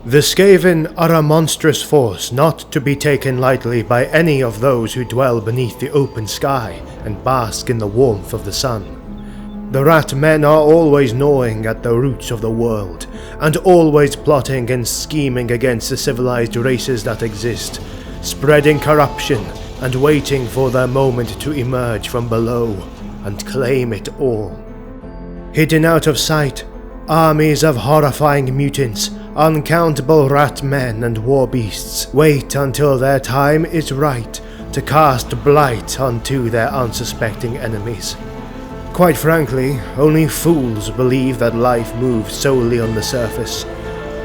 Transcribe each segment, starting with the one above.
The SKAVEN are a monstrous force not to be taken lightly by any of those who dwell beneath the open sky and bask in the warmth of the sun. The rat men are always gnawing at the roots of the world, and always plotting and scheming against the civilized races that exist, spreading corruption and waiting for their moment to emerge from below and claim it all. Hidden out of sight, armies of horrifying mutants, uncountable rat men and war beasts wait until their time is right to cast blight onto their unsuspecting enemies. Quite frankly, only fools believe that life moves solely on the surface.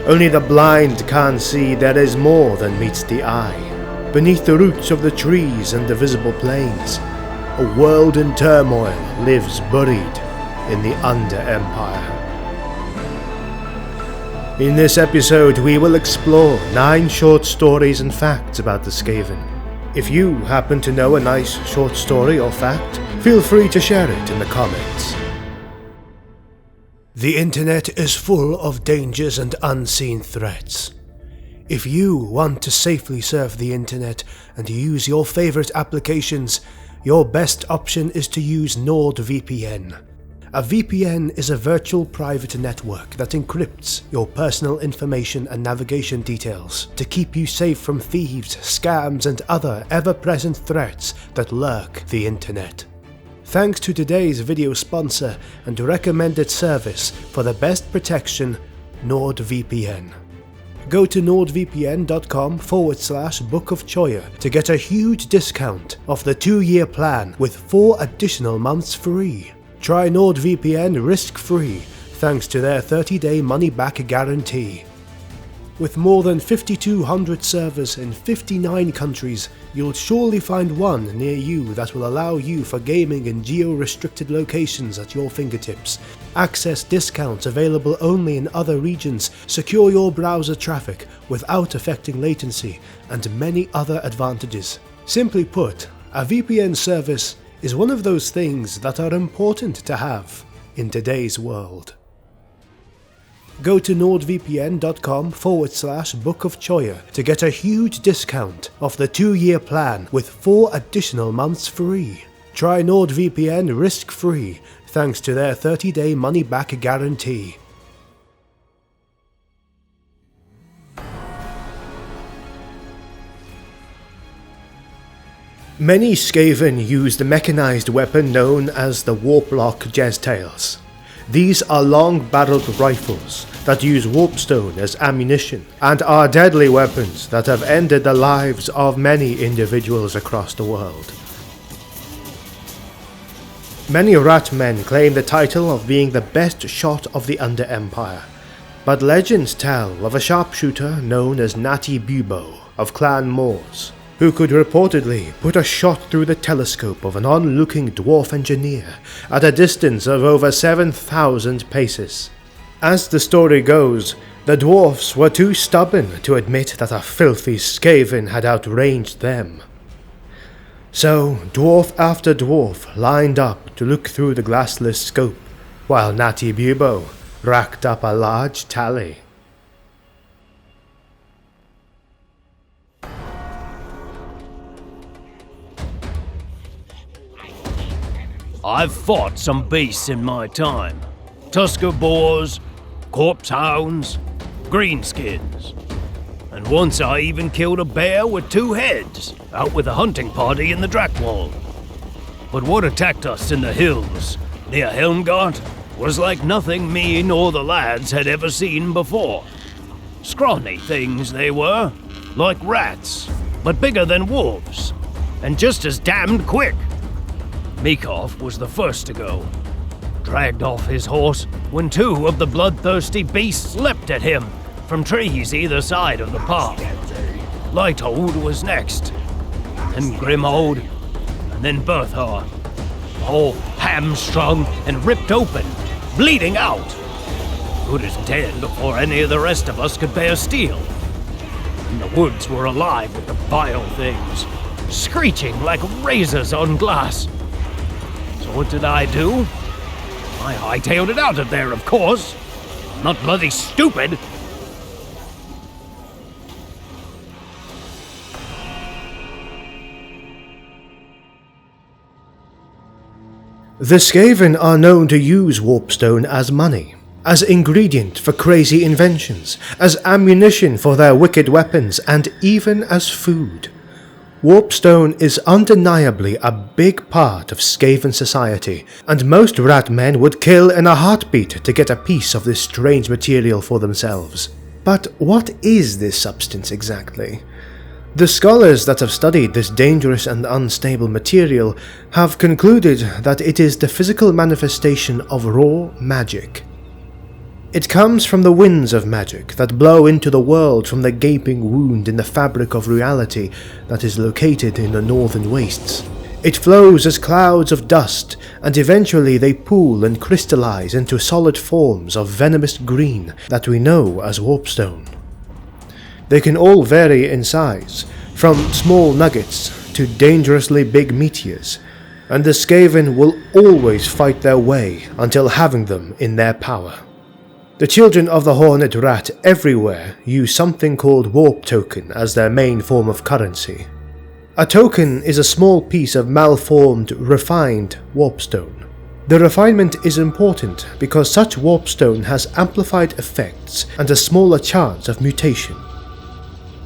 Only the blind can't see there is more than meets the eye. Beneath the roots of the trees and the visible plains, a world in turmoil lives buried in the Under-Empire. In this episode, we will explore 9 short stories and facts about the SKAVEN. If you happen to know a nice short story or fact, feel free to share it in the comments. The internet is full of dangers and unseen threats. If you want to safely surf the internet and use your favorite applications, your best option is to use NordVPN. A VPN is a virtual private network that encrypts your personal information and navigation details to keep you safe from thieves, scams, and other ever-present threats that lurk the internet. Thanks to today's video sponsor and recommended service for the best protection, NordVPN. Go to nordvpn.com/Book of Choyer to get a huge discount off the 2-year plan with 4 additional months free. Try NordVPN risk-free thanks to their 30-day money-back guarantee. With more than 5,200 servers in 59 countries, you'll surely find one near you that will allow you for gaming in geo-restricted locations at your fingertips, access discounts available only in other regions, secure your browser traffic without affecting latency, and many other advantages. Simply put, a VPN service is one of those things that are important to have in today's world. Go to nordvpn.com/Book of Choyer to get a huge discount off the 2-year plan with 4 additional months free. Try NordVPN risk-free thanks to their 30-day money-back guarantee. Many SKAVEN use the mechanized weapon known as the Warplock Jazztails. These are long-barreled rifles that use warpstone as ammunition and are deadly weapons that have ended the lives of many individuals across the world. Many rat men claim the title of being the best shot of the Under-Empire, but legends tell of a sharpshooter known as Natty Bubo of Clan Moors, who could reportedly put a shot through the telescope of an onlooking dwarf engineer at a distance of over 7,000 paces. As the story goes, the dwarfs were too stubborn to admit that a filthy SKAVEN had outranged them. So, dwarf after dwarf lined up to look through the glassless scope, while Natty Bubo racked up a large tally. I've fought some beasts in my time. Tusker boars, corpse hounds, greenskins. And once I even killed a bear with 2 heads, out with a hunting party in the Drakewall. But what attacked us in the hills, near Helmgart, was like nothing me nor the lads had ever seen before. Scrawny things they were, like rats, but bigger than wolves, and just as damned quick. Mikov was the first to go, dragged off his horse when 2 of the bloodthirsty beasts leapt at him from trees either side of the path. Lighthold was next, then Grimhold, and then Berthar, all hamstrung and ripped open, bleeding out, good as dead before any of the rest of us could bear steel. And the woods were alive with the vile things, screeching like razors on glass. So what did I do? I hightailed it out of there, of course. I'm not bloody stupid. The SKAVEN are known to use warpstone as money, as ingredient for crazy inventions, as ammunition for their wicked weapons, and even as food. Warpstone is undeniably a big part of SKAVEN society, and most rat men would kill in a heartbeat to get a piece of this strange material for themselves. But what is this substance exactly? The scholars that have studied this dangerous and unstable material have concluded that it is the physical manifestation of raw magic. It comes from the winds of magic that blow into the world from the gaping wound in the fabric of reality that is located in the northern wastes. It flows as clouds of dust, and eventually they pool and crystallize into solid forms of venomous green that we know as warpstone. They can all vary in size, from small nuggets to dangerously big meteors, and the SKAVEN will always fight their way until having them in their power. The children of the Horned Rat everywhere use something called warp token as their main form of currency. A token is a small piece of malformed, refined warpstone. The refinement is important because such warpstone has amplified effects and a smaller chance of mutation.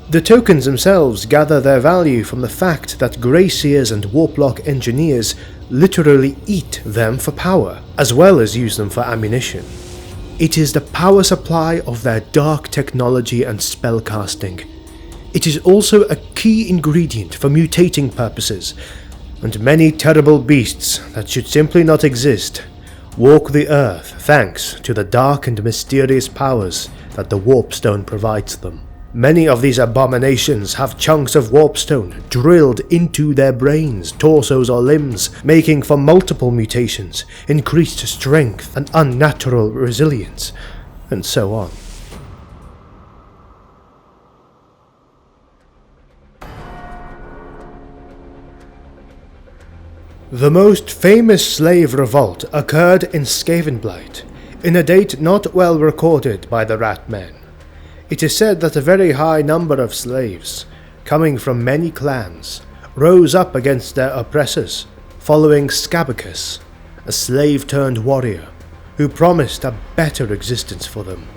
The tokens themselves gather their value from the fact that Greyseers and Warplock engineers literally eat them for power, as well as use them for ammunition. It is the power supply of their dark technology and spellcasting. It is also a key ingredient for mutating purposes, and many terrible beasts that should simply not exist walk the earth thanks to the dark and mysterious powers that the warpstone provides them. Many of these abominations have chunks of warpstone drilled into their brains, torsos or limbs, making for multiple mutations, increased strength and unnatural resilience, and so on. The most famous slave revolt occurred in Skavenblight, in a date not well recorded by the Rat Men. It is said that a very high number of slaves, coming from many clans, rose up against their oppressors, following Scabicus, a slave-turned-warrior, who promised a better existence for them.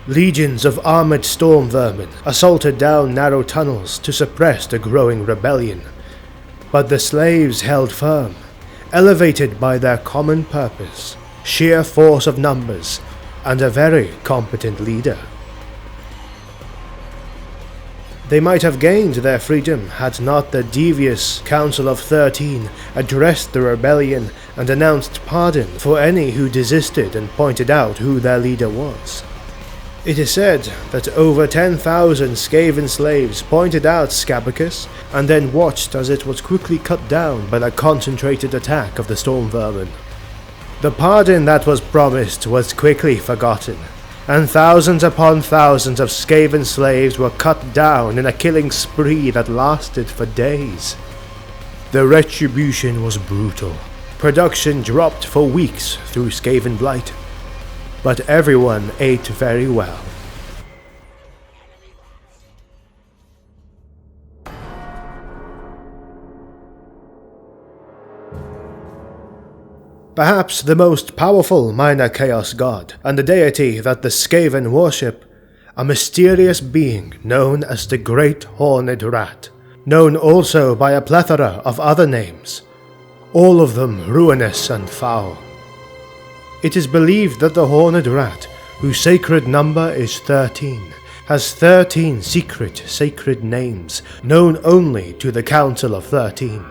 Legions of armored storm vermin assaulted down narrow tunnels to suppress the growing rebellion, but the slaves held firm, elevated by their common purpose, sheer force of numbers, and a very competent leader. They might have gained their freedom had not the devious Council of 13 addressed the rebellion and announced pardon for any who desisted and pointed out who their leader was. It is said that over 10,000 Skaven slaves pointed out Scabicus and then watched as it was quickly cut down by the concentrated attack of the storm vermin. The pardon that was promised was quickly forgotten, and thousands upon thousands of Skaven slaves were cut down in a killing spree that lasted for days. The retribution was brutal. Production dropped for weeks through Skavenblight, but everyone ate very well. Perhaps the most powerful minor chaos god, and the deity that the SKAVEN worship, a mysterious being known as the Great Horned Rat, known also by a plethora of other names, all of them ruinous and foul. It is believed that the Horned Rat, whose sacred number is 13, has 13 secret sacred names known only to the Council of 13.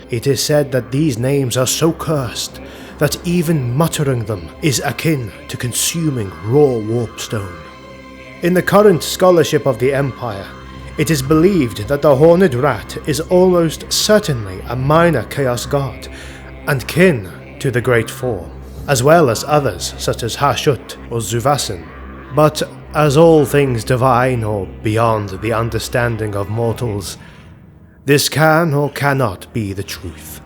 It is said that these names are so cursed that even muttering them is akin to consuming raw warpstone. In the current scholarship of the Empire, it is believed that the Horned Rat is almost certainly a minor chaos god, and kin to the Great Four, as well as others such as Hashut or Zuvasin. But as all things divine or beyond the understanding of mortals, this can or cannot be the truth.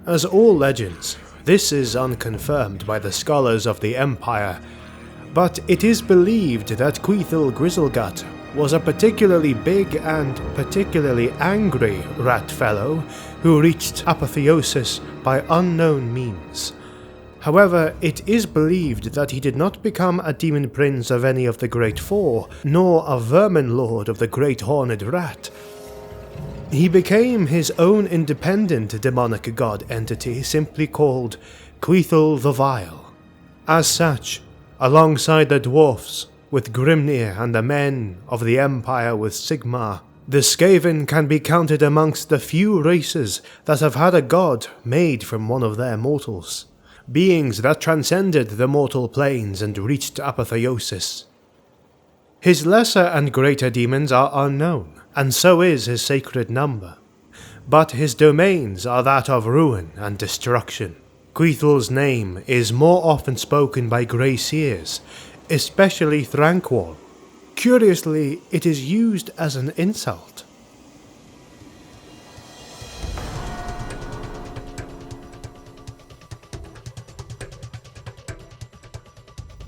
As all legends, this is unconfirmed by the scholars of the Empire, But it is believed that Creethal Grizzlegut was a particularly big and particularly angry rat fellow who reached apotheosis by unknown means. However, it is believed that he did not become a demon prince of any of the Great Four, nor a vermin lord of the Great Horned Rat. He became his own independent demonic god entity simply called Creethal the Vile. As such, alongside the dwarfs with Grimnir and the men of the Empire with Sigmar, the SKAVEN can be counted amongst the few races that have had a god made from one of their mortals, beings that transcended the mortal planes and reached apotheosis. His lesser and greater demons are unknown, and so is his sacred number, but his domains are that of ruin and destruction. Creethal's name is more often spoken by Grey Seers, especially Thrankwall. Curiously, it is used as an insult.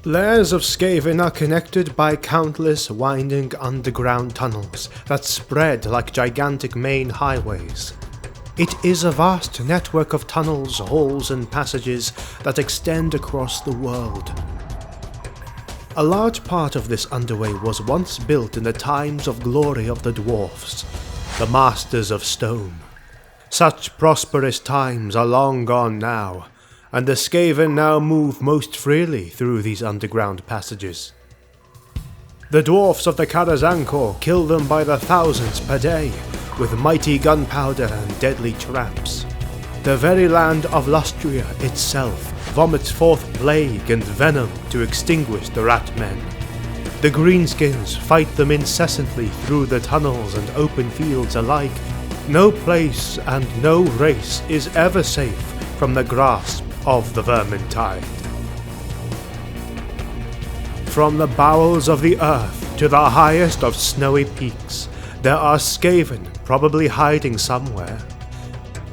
Lairs of SKAVEN are connected by countless winding underground tunnels that spread like gigantic main highways. It is a vast network of tunnels, halls and passages that extend across the world. A large part of this underway was once built in the times of glory of the dwarfs, the masters of stone. Such prosperous times are long gone now, and the SKAVEN now move most freely through these underground passages. The dwarfs of the Karazankor kill them by the thousands per day, with mighty gunpowder and deadly traps. The very land of Lustria itself vomits forth plague and venom to extinguish the rat men. The greenskins fight them incessantly through the tunnels and open fields alike. No place and no race is ever safe from the grasp of the Vermintide. From the bowels of the earth to the highest of snowy peaks, there are SKAVEN probably hiding somewhere.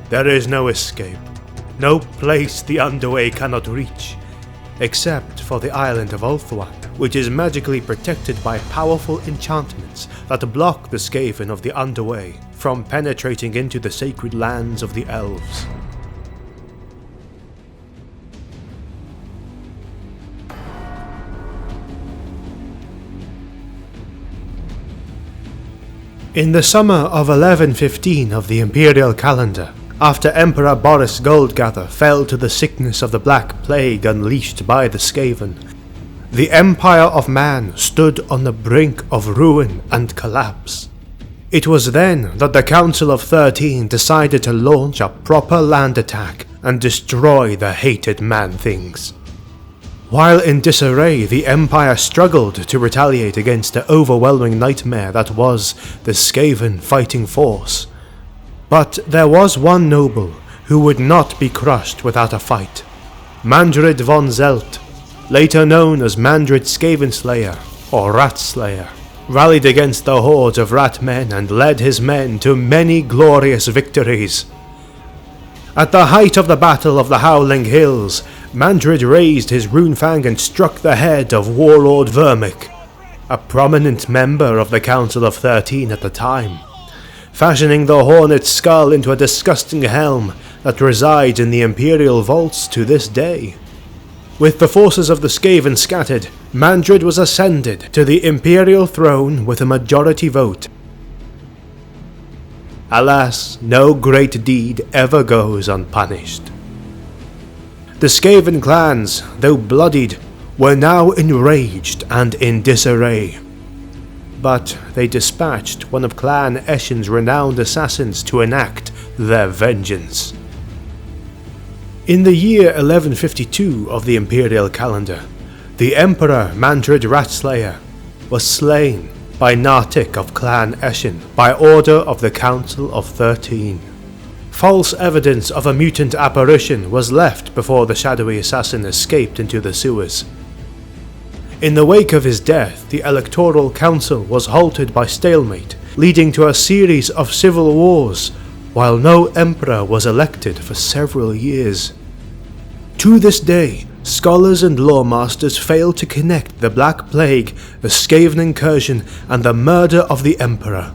There is no escape, no place the underway cannot reach, except for the island of Ulthuan, which is magically protected by powerful enchantments that block the SKAVEN of the underway from penetrating into the sacred lands of the elves. In the summer of 1115 of the imperial calendar, after Emperor Boris Goldgather fell to the sickness of the Black Plague unleashed by the SKAVEN, the Empire of Man stood on the brink of ruin and collapse. It was then that the Council of 13 decided to launch a proper land attack and destroy the hated man-things. While in disarray, the Empire struggled to retaliate against the overwhelming nightmare that was the SKAVEN fighting force. But there was one noble who would not be crushed without a fight. Mandred von Zelt, later known as Mandred Skavenslayer or Rat Slayer, rallied against the hordes of rat men and led his men to many glorious victories. At the height of the Battle of the Howling Hills, Mandred raised his runefang and struck the head of Warlord Vermic, a prominent member of the Council of 13 at the time, fashioning the hornet's skull into a disgusting helm that resides in the Imperial vaults to this day. With the forces of the SKAVEN scattered, Mandred was ascended to the Imperial throne with a majority vote. Alas, no great deed ever goes unpunished. The SKAVEN clans, though bloodied, were now enraged and in disarray. But they dispatched one of Clan Eshin's renowned assassins to enact their vengeance. In the year 1152 of the Imperial calendar, the Emperor Mandred Ratslayer was slain by Nartik of Clan Eshin by order of the Council of 13. False evidence of a mutant apparition was left before the shadowy assassin escaped into the sewers. In the wake of his death, the Electoral Council was halted by stalemate, leading to a series of civil wars, while no emperor was elected for several years. To this day, Scholars and lawmasters failed to connect the Black Plague, the SKAVEN incursion, and the murder of the Emperor.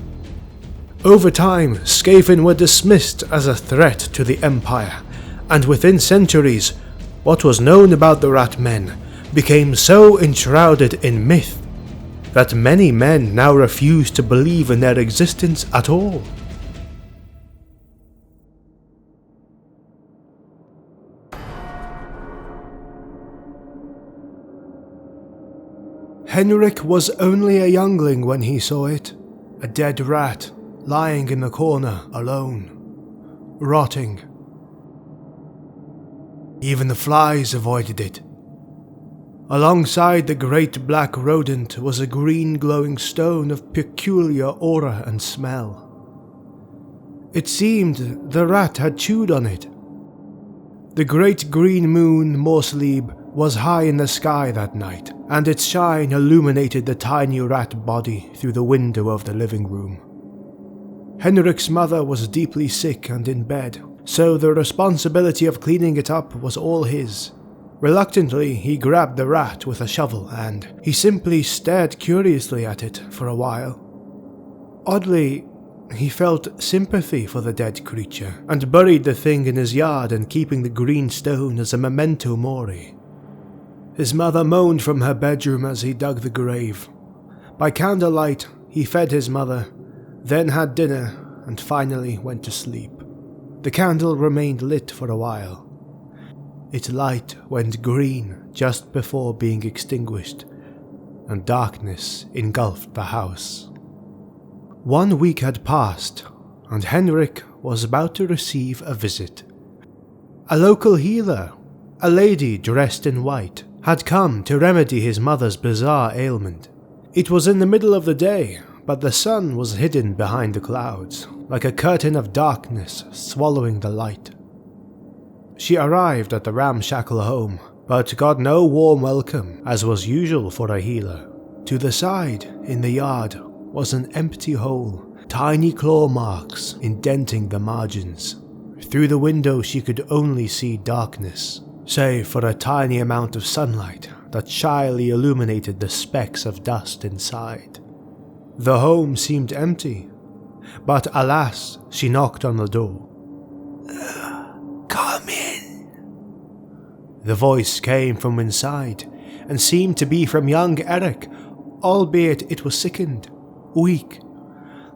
Over time, SKAVEN were dismissed as a threat to the Empire, and within centuries, what was known about the Rat Men became so enshrouded in myth that many men now refuse to believe in their existence at all. Henrik was only a youngling when he saw it, a dead rat lying in the corner alone, rotting. Even the flies avoided it. Alongside the great black rodent was a green glowing stone of peculiar aura and smell. It seemed the rat had chewed on it. The great green moon, Morsleb, was high in the sky that night, and its shine illuminated the tiny rat body through the window of the living room. Henrik's mother was deeply sick and in bed, so the responsibility of cleaning it up was all his. Reluctantly, he grabbed the rat with a shovel and he simply stared curiously at it for a while. Oddly, he felt sympathy for the dead creature and buried the thing in his yard and keeping the green stone as a memento mori. His mother moaned from her bedroom as he dug the grave. By candlelight, he fed his mother, then had dinner, and finally went to sleep. The candle remained lit for a while. Its light went green just before being extinguished, and darkness engulfed the house. 1 week had passed, and Henrik was about to receive a visit. A local healer, a lady dressed in white, had come to remedy his mother's bizarre ailment. It was in the middle of the day, but the sun was hidden behind the clouds, like a curtain of darkness swallowing the light. She arrived at the ramshackle home, but got no warm welcome, as was usual for a healer. To the side, in the yard, was an empty hole, tiny claw marks indenting the margins. Through the window she could only see darkness, save for a tiny amount of sunlight that shyly illuminated the specks of dust inside. The home seemed empty, but alas, she knocked on the door. "Come in." The voice came from inside, and seemed to be from young Eric, albeit it was sickened, weak,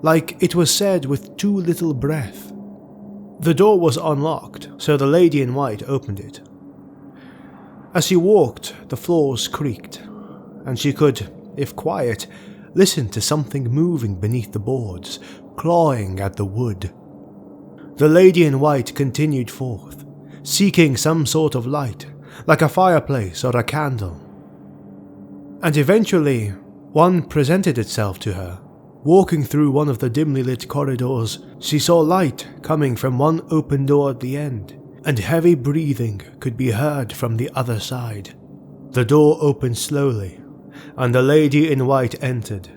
like it was said with too little breath. The door was unlocked, so the lady in white opened it. As she walked, the floors creaked, and she could, if quiet, listen to something moving beneath the boards, clawing at the wood. The lady in white continued forth, seeking some sort of light, like a fireplace or a candle. And eventually, one presented itself to her. Walking through one of the dimly lit corridors, she saw light coming from one open door at the end, and heavy breathing could be heard from the other side. The door opened slowly, and the lady in white entered.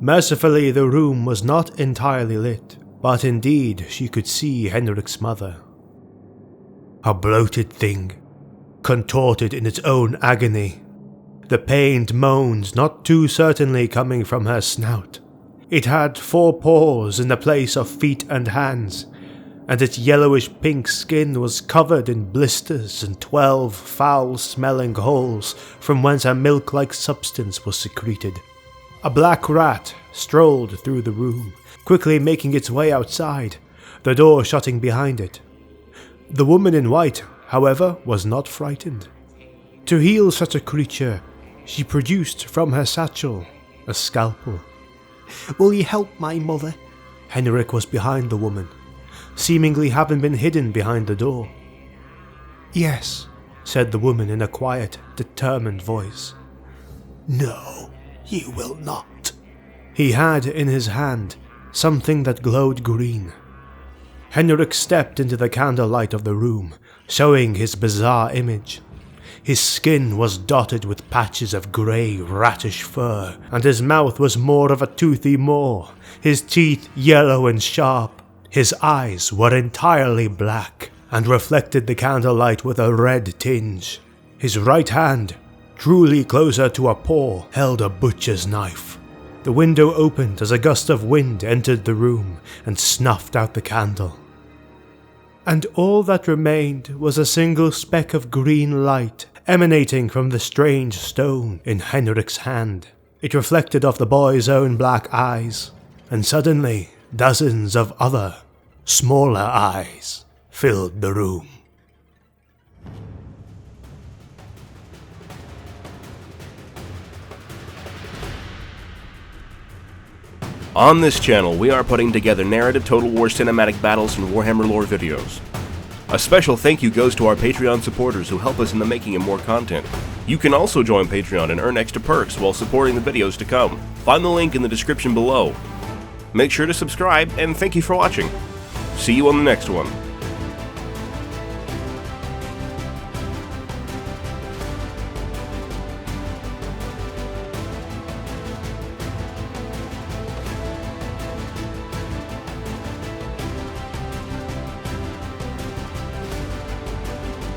Mercifully, the room was not entirely lit, but indeed she could see Henrik's mother. A bloated thing, contorted in its own agony, the pained moans not too certainly coming from her snout. It had 4 paws in the place of feet and hands, and its yellowish-pink skin was covered in blisters and 12 foul-smelling holes from whence a milk-like substance was secreted. A black rat strolled through the room, quickly making its way outside, the door shutting behind it. The woman in white, however, was not frightened. To heal such a creature, she produced from her satchel a scalpel. "Will you help my mother?" Henrik was behind the woman, seemingly having been hidden behind the door. "Yes," said the woman in a quiet, determined voice. "No, you will not." He had in his hand something that glowed green. Henrik stepped into the candlelight of the room, showing his bizarre image. His skin was dotted with patches of grey, rattish fur, and his mouth was more of a toothy maw, his teeth yellow and sharp. His eyes were entirely black, and reflected the candlelight with a red tinge. His right hand, truly closer to a paw, held a butcher's knife. The window opened as a gust of wind entered the room and snuffed out the candle. And all that remained was a single speck of green light emanating from the strange stone in Henrik's hand. It reflected off the boy's own black eyes, and suddenly dozens of other, smaller eyes filled the room. On this channel, we are putting together narrative Total War cinematic battles and Warhammer lore videos. A special thank you goes to our Patreon supporters who help us in the making of more content. You can also join Patreon and earn extra perks while supporting the videos to come. Find the link in the description below. Make sure to subscribe, and thank you for watching. See you on the next one.